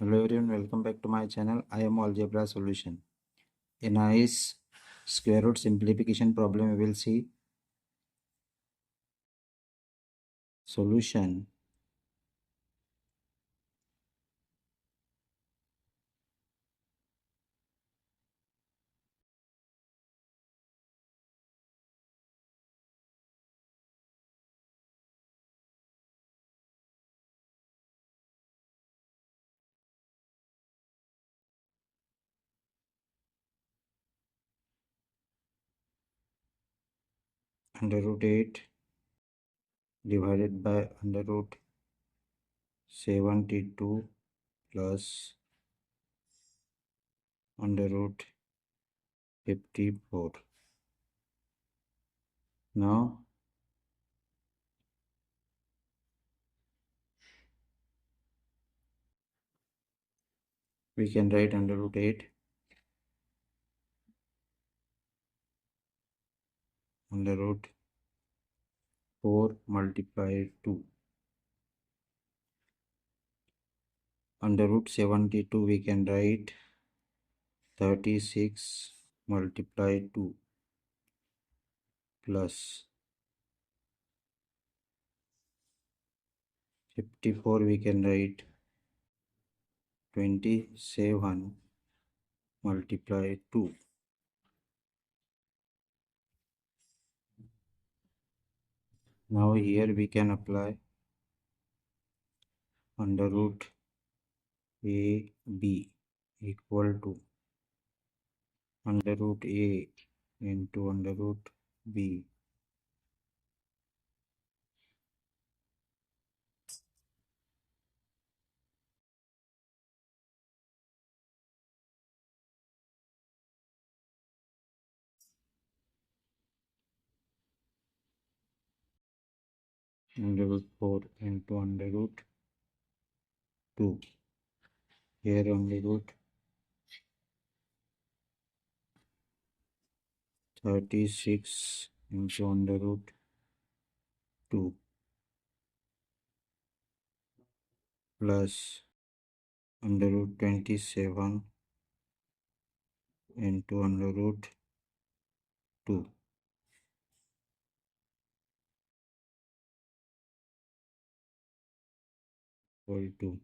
Hello everyone, welcome back to my channel. I am Algebra Solution. In this square root simplification problem, we will see solution. Under root 8 divided by under root 72 plus under root 54. Now we can write under root 8 under root 4 multiplied 2. Under root 72 we can write 36 multiplied 2 plus 54 we can write 27 multiply 2. Now here we can apply under root a b equal to under root a into under root b under root 4 into under root 2. Here under root 36 into under root 2 plus under root 27 into under root 2 equal to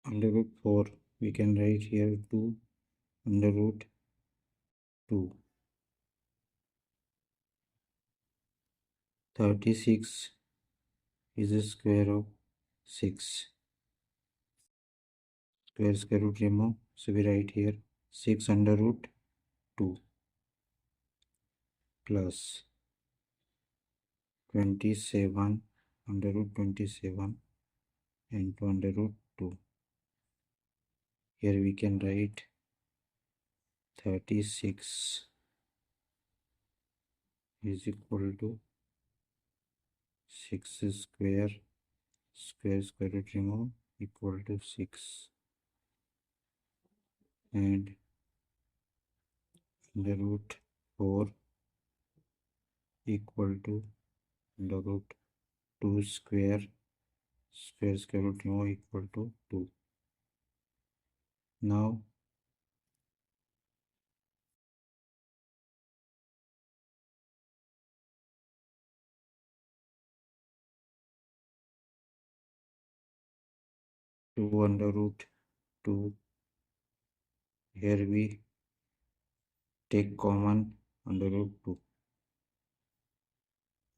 under root 4 we can write here 2 under root 2. 36 is the square of 6. Square root remove. So we write here 6 under root 2 plus 27 under root 27 into under root 2. Here we can write 36 is equal to 6 square root remove equal to 6 and under root 4 equal to under root 2 square root remove equal to 2. Now two under root 2, here we take common under root 2.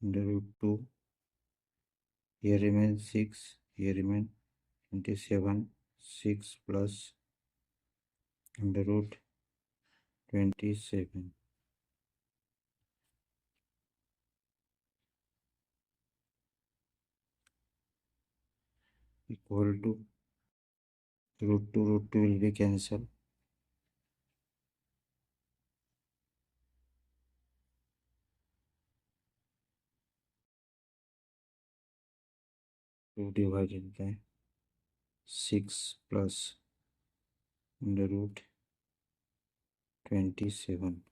Under root 2, here remains 6, here remains 27, 6 plus under root 27 equal to root 2 will be cancelled. 2 divided by 6 plus under root 27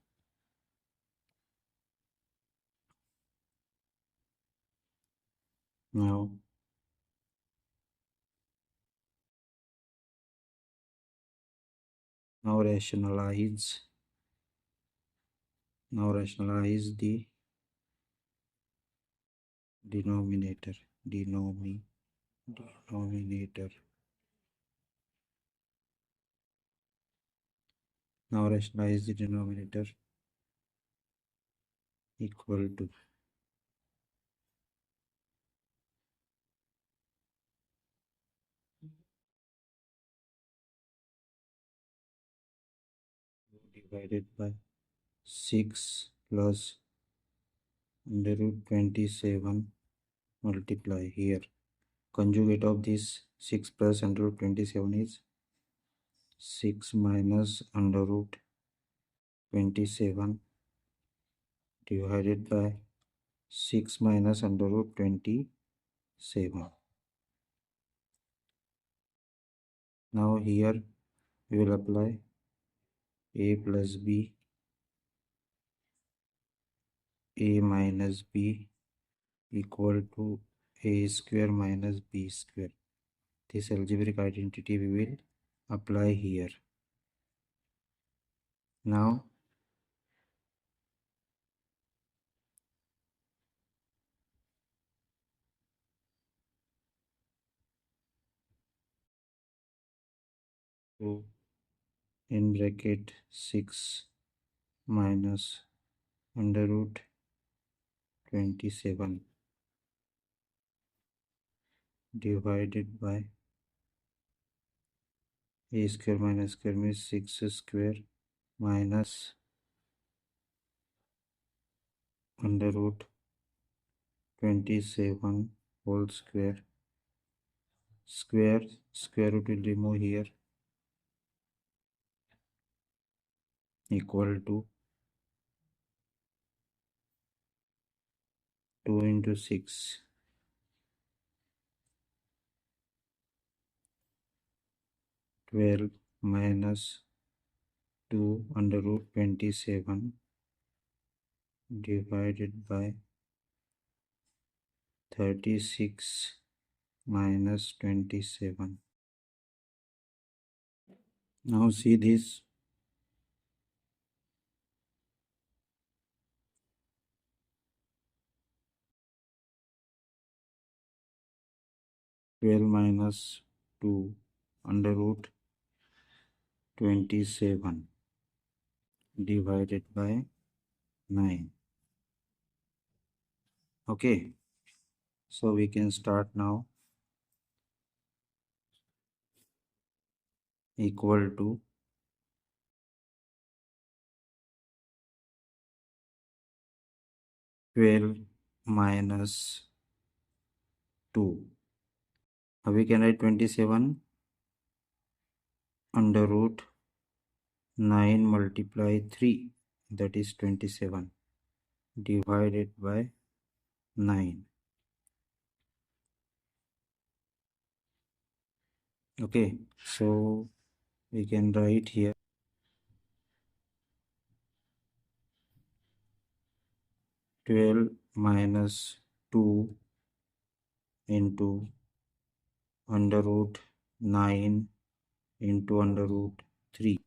Now rationalize the denominator. Now rationalize the denominator equal to divided by 6 plus under root 27 multiply here. Conjugate of this 6 plus under root 27 is 6 minus under root 27 divided by 6 minus under root 27. Now here we will apply a plus b, a minus b equal to a square minus b square. This algebraic identity we will apply here. Now so in bracket 6 minus under root 27 divided by a square minus square means 6 square minus under root 27 whole square. Square root will remove here equal to 2 into 6 12 minus 2 under root 27 divided by 36 minus 27. Now see this. 12 minus 2 under root 27 divided by 9. Okay, so we can start now. Equal to 12 minus 2. Now we can write 27 under root 9 multiply 3, that is 27 divided by 9. Okay, so we can write here 12 minus 2 into under root 9 into under root 3.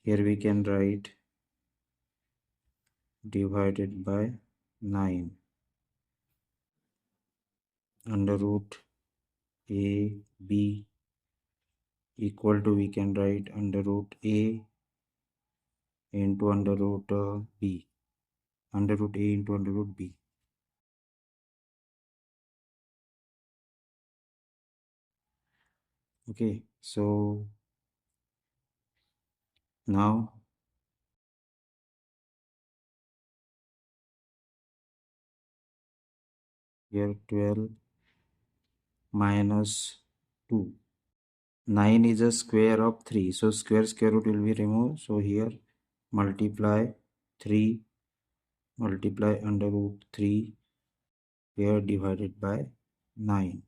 Here we can write divided by 9 under root a b equal to, we can write under root a into under root b, under root a into under root b. Okay, so now here 12 minus 2. 9 is a square of 3, so square root will be removed. So here multiply 3 multiply under root 3 here divided by 9.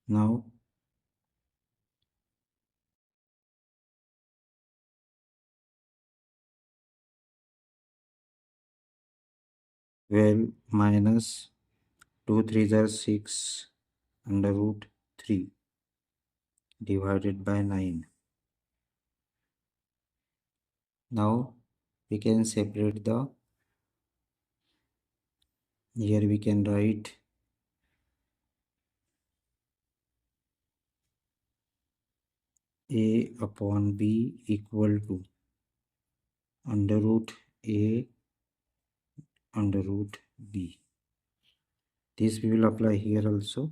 Now 12 minus 2 3s are 6 under root 3 divided by 9. Now we can separate the, here we can write a upon b equal to under root a under root b. This we will apply here also.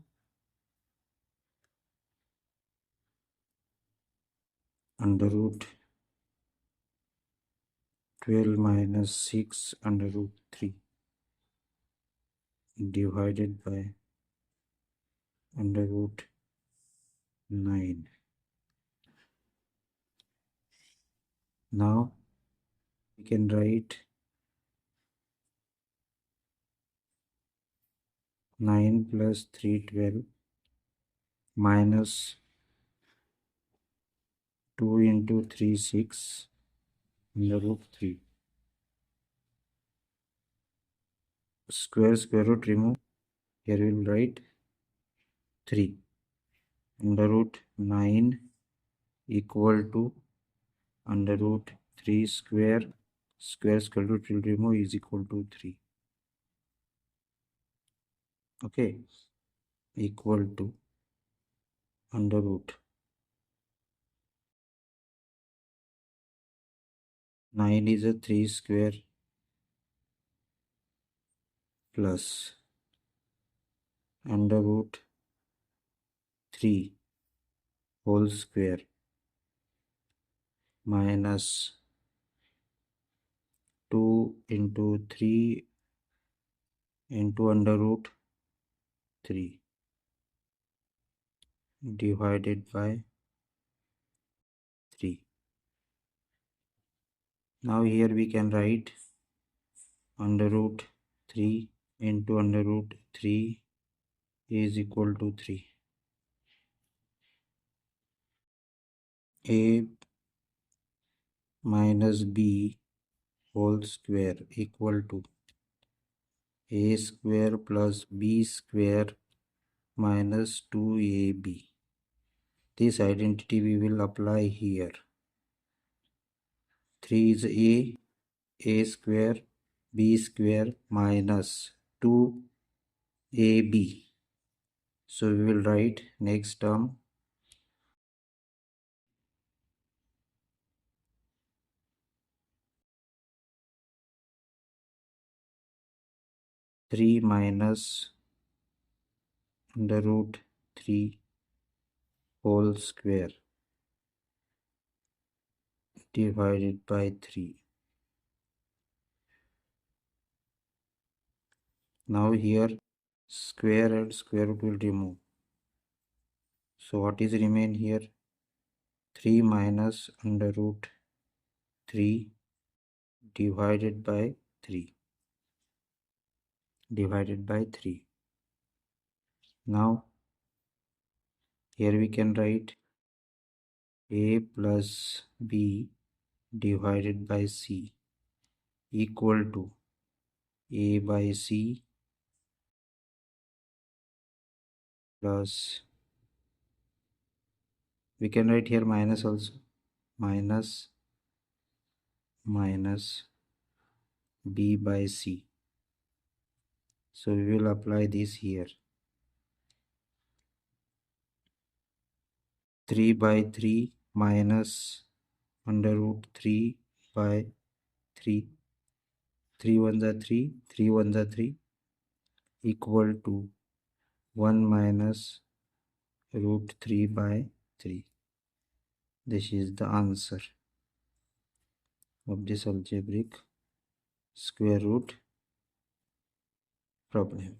Under root 12 minus 6 under root 3 divided by under root 9. Now we can write 9 plus 3 12 minus 2 into 3 6 under root 3. Square root remove. Here we will write 3 under root 9 equal to under root 3 square root will remove is equal to 3. Okay, equal to under root 9 is a 3 square plus under root 3 whole square minus 2 into 3 into under root 3 divided by 3. Now here we can write under root 3 into under root 3 is equal to 3. A minus b whole square equal to a square plus b square minus 2ab. This identity we will apply here. 3 is a square, b square minus 2ab. So we will write next term 3 minus under root 3 whole square divided by 3. Now here square and square root will remove. So what is remain here? 3 minus under root 3 divided by 3. Now here we can write a plus b divided by c equal to a by c plus, we can write here minus also, minus b by c. So we will apply this here. 3 by 3 minus under root 3 by 3. 3 ones are 3, 3 ones are 3 equal to 1 minus root 3 by 3. This is the answer of this algebraic square root problem.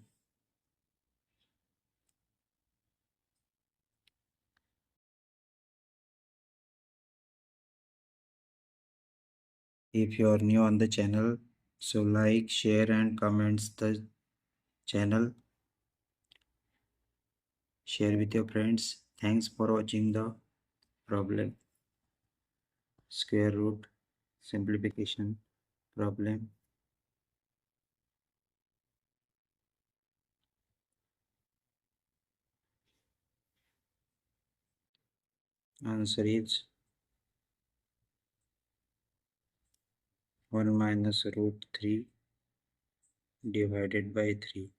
If you are new on the channel, so like, share and comments the channel. Share with your friends. Thanks for watching the problem square root simplification problem. Answer is 1 minus root 3 divided by 3.